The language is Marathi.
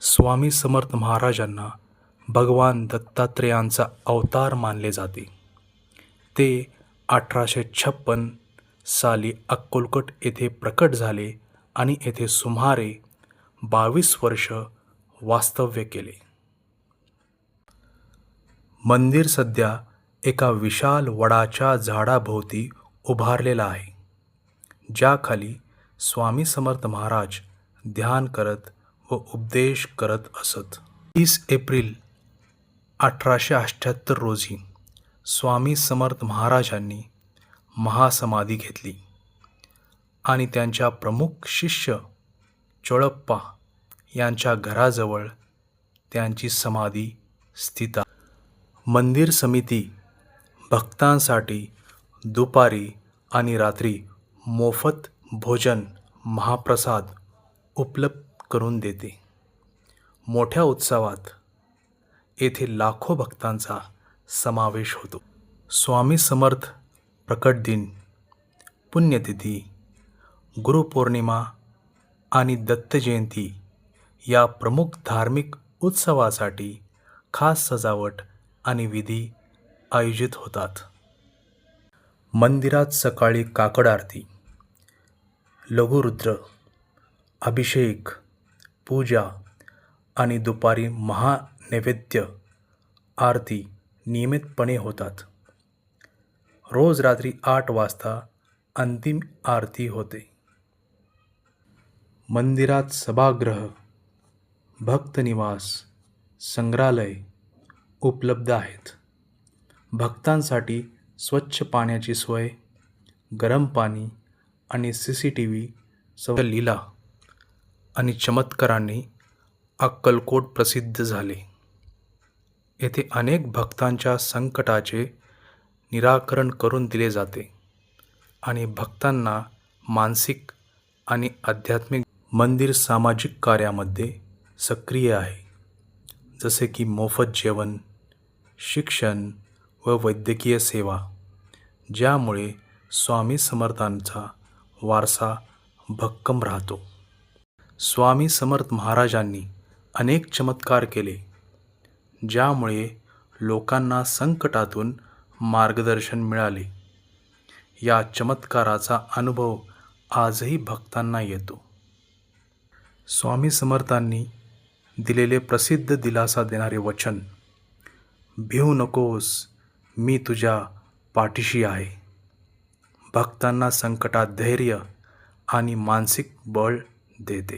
स्वामी समर्थ महाराजांना भगवान दत्तात्रेयांचा अवतार मानले जाते. ते 1856 साली अक्कलकोट येथे प्रकट झाले आणि येथे सुमारे 22 वर्ष वास्तव्य केले. मंदिर सध्या एका विशाल वडाच्या झाडाभोवती उभारलेलं आहे, ज्याखाली स्वामी समर्थ महाराज ध्यान करत व उपदेश करत असत. 30 एप्रिल 1878 रोजी स्वामी समर्थ महाराजांनी महासमाधी घेतली आणि त्यांच्या प्रमुख शिष्य चोळप्पा यांच्या घराजवळ त्यांची समाधी स्थित आहे. मंदिर समिती भक्तांसाठी दुपारी आणि रात्री मोफत भोजन महाप्रसाद उपलब्ध करून देते. मोठ्या उत्सवात येथे लाखो भक्तांचा समावेश होतो. स्वामी समर्थ प्रकट दिन, पुण्यतिथी, गुरुपौर्णिमा आणि दत्त जयंती या प्रमुख धार्मिक उत्सवासाठी खास सजावट आणि विधी आयोजित होतात. मंदिरात सकाळी काकड आरती, लघुरुद्र, अभिषेक, पूजा आणि दुपारी महानैवेद्य आरती नियमितपणे होतात. रोज रात्री 8 वाजता अंतिम आरती होते. मंदिरात सभागृह, भक्तनिवास, संग्रहालय उपलब्ध आहेत. भक्तांसाठी स्वच्छ पाण्याची सोय, गरम पाणी आणि CCTV लीला आणि चमत्कारांनी अक्कलकोट प्रसिद्ध झाले. येथे अनेक भक्तांच्या संकटाचे निराकरण करून दिले जाते आणि भक्तांना मानसिक आणि आध्यात्मिक. मंदिर सामाजिक कार्यामध्ये सक्रिय आहे, जसे की मोफत जेवण, शिक्षण व वैद्यकीय सेवा, ज्यामुळे स्वामी समर्थांचा वारसा भक्कम राहतो. स्वामी समर्थ महाराजांनी अनेक चमत्कार केले, ज्यामुळे लोकांना संकटातून मार्गदर्शन मिळाले. या चमत्काराचा अनुभव आजही भक्तांना येतो. स्वामी समर्थांनी दिलेले प्रसिद्ध दिलासा देणारे वचन, भिवू नकोस, मी तुझ्या पाठीशी आहे, भक्तांना संकटात धैर्य आणि मानसिक बळ देते.